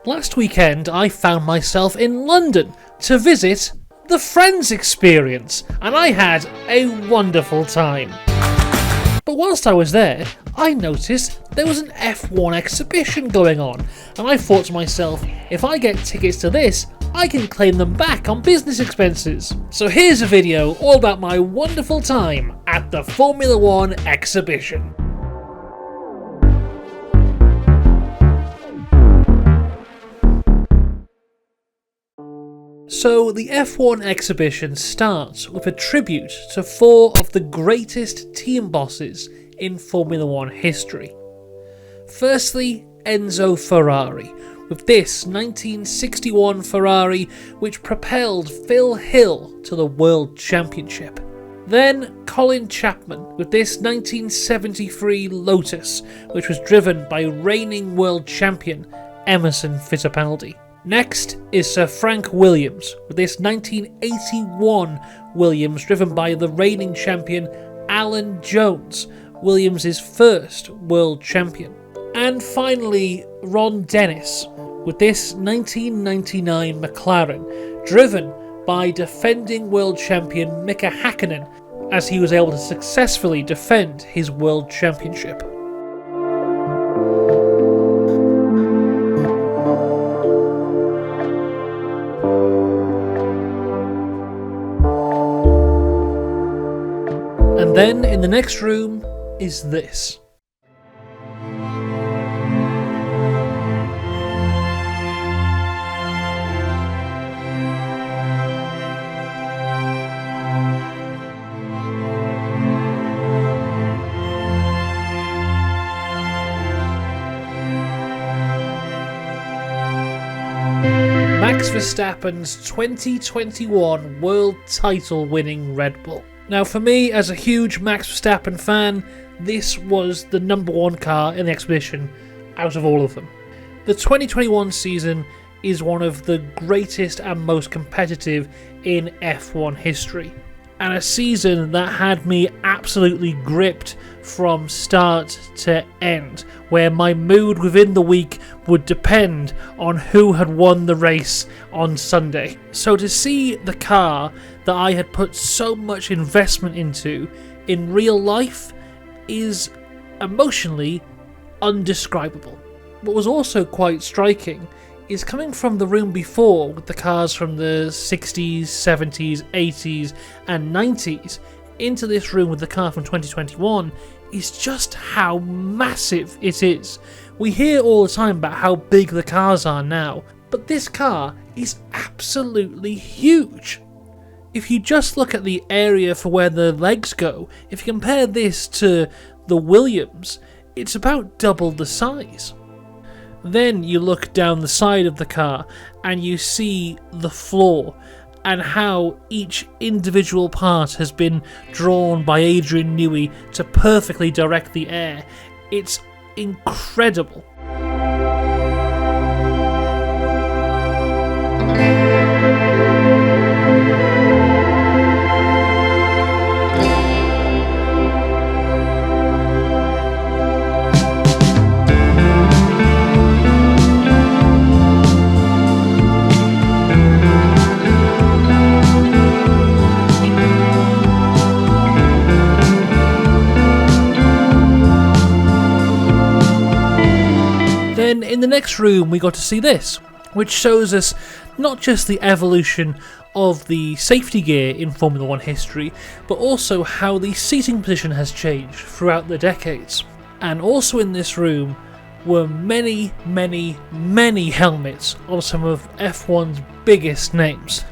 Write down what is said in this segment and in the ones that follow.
Last weekend I found myself in London to visit the Friends Experience, and I had a wonderful time. But whilst I was there, I noticed there was an F1 exhibition going on, and I thought to myself, if I get tickets to this, I can claim them back on business expenses. So here's a video all about my wonderful time at the Formula 1 exhibition. So the F1 exhibition starts with a tribute to 4 of the greatest team bosses in Formula 1 history. Firstly, Enzo Ferrari, with this 1961 Ferrari which propelled Phil Hill to the World Championship. Then Colin Chapman with this 1973 Lotus, which was driven by reigning world champion Emerson Fittipaldi. Next is Sir Frank Williams with this 1981 Williams driven by the reigning champion Alan Jones, Williams' first world champion. And finally Ron Dennis with this 1999 McLaren driven by defending world champion Mika Hakkinen, as he was able to successfully defend his world championship. And then in the next room is this. Max Verstappen's 2021 world title winning Red Bull. Now for me, as a huge Max Verstappen fan, this was the number one car in the exhibition out of all of them. The 2021 season is one of the greatest and most competitive in F1 history, and a season that had me absolutely gripped from start to end, where my mood within the week would depend on who had won the race on Sunday. So to see the car that I had put so much investment into in real life is emotionally undescribable. What was also quite striking is coming from the room before with the cars from the 60s, 70s, 80s and 90s into this room with the car from 2021 is just how massive it is. We hear all the time about how big the cars are now, but this car is absolutely huge. If you just look at the area for where the legs go, if you compare this to the Williams, it's about double the size. Then you look down the side of the car and you see the floor and how each individual part has been drawn by Adrian Newey to perfectly direct the air. It's incredible. Then in the next room we got to see this, which shows us not just the evolution of the safety gear in Formula 1 history, but also how the seating position has changed throughout the decades. And also in this room were many, many, many helmets of some of F1's biggest names.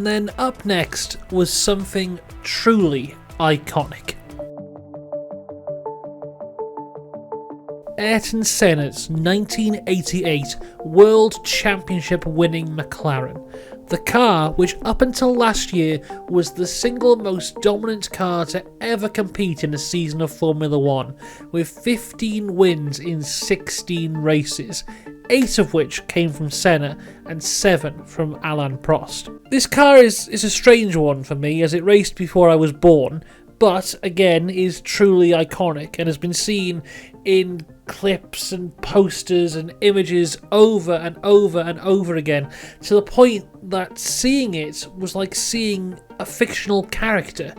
And then up next was something truly iconic. Ayrton Senna's 1988 World Championship winning McLaren. The car, which up until last year was the single most dominant car to ever compete in a season of Formula 1, with 15 wins in 16 races, 8 of which came from Senna and 7 from Alain Prost. This car is a strange one for me, as it raced before I was born, but again is truly iconic and has been seen in clips and posters and images over and over and over again, to the point that seeing it was like seeing a fictional character.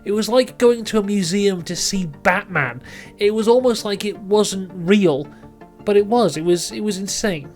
It was like going to a museum to see Batman. It was almost like it wasn't real, but it was insane.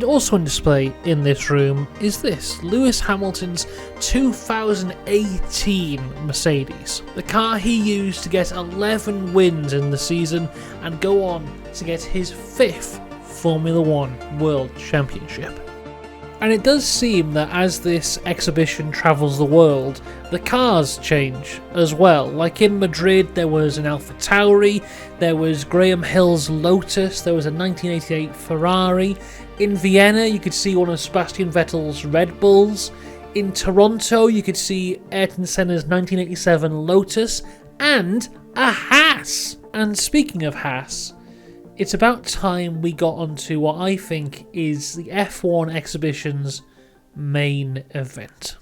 Also on display in this room is this, Lewis Hamilton's 2018 Mercedes. The car he used to get 11 wins in the season and go on to get his 5th Formula 1 World Championship. And it does seem that as this exhibition travels the world, the cars change as well. Like in Madrid there was an Alfa Tauri, there was Graham Hill's Lotus, there was a 1988 Ferrari. In Vienna you could see one of Sebastian Vettel's Red Bulls. In Toronto you could see Ayrton Senna's 1987 Lotus and a Haas. And speaking of Haas, it's about time we got onto what I think is the F1 exhibition's main event.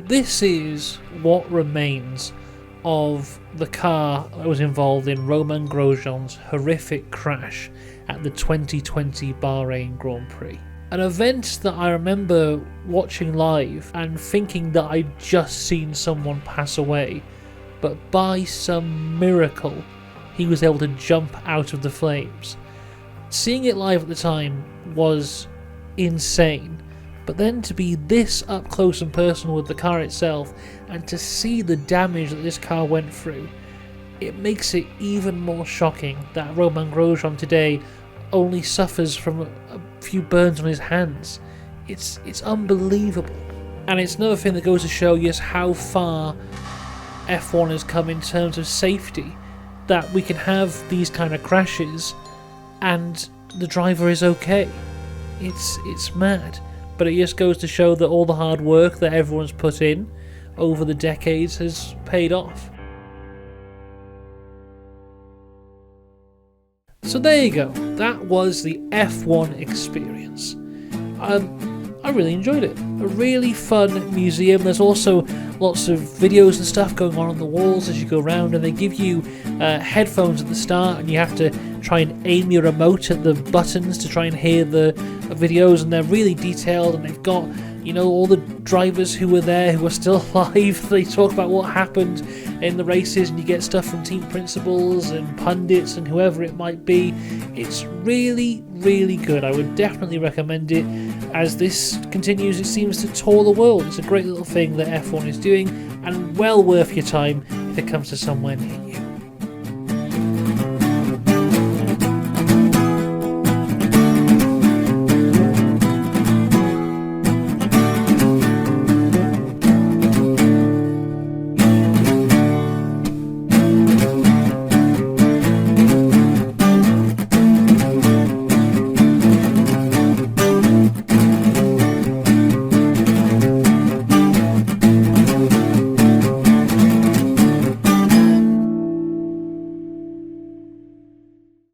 This is what remains of the car that was involved in Romain Grosjean's horrific crash at the 2020 Bahrain Grand Prix. An event that I remember watching live and thinking that I'd just seen someone pass away, but by some miracle he was able to jump out of the flames. Seeing it live at the time was insane. But then to be this up close and personal with the car itself and to see the damage that this car went through, it makes it even more shocking that Romain Grosjean today only suffers from a few burns on his hands. It's unbelievable. And it's another thing that goes to show just how far F1 has come in terms of safety, that we can have these kind of crashes and the driver is okay. It's mad. But it just goes to show that all the hard work that everyone's put in over the decades has paid off. So there you go, that was the F1 experience. I really enjoyed it. A really fun museum. There's also lots of videos and stuff going on the walls as you go around, and they give you headphones at the start, and you have to try and aim your remote at the buttons to try and hear the videos, and they're really detailed, and they've got, you know, all the drivers who were there who are still alive. They talk about what happened in the races, and you get stuff from team principals and pundits and whoever it might be. It's really, really good. I would definitely recommend it. As this continues, it seems to tour the world. It's a great little thing that F1 is doing, and well worth your time if it comes to somewhere near you.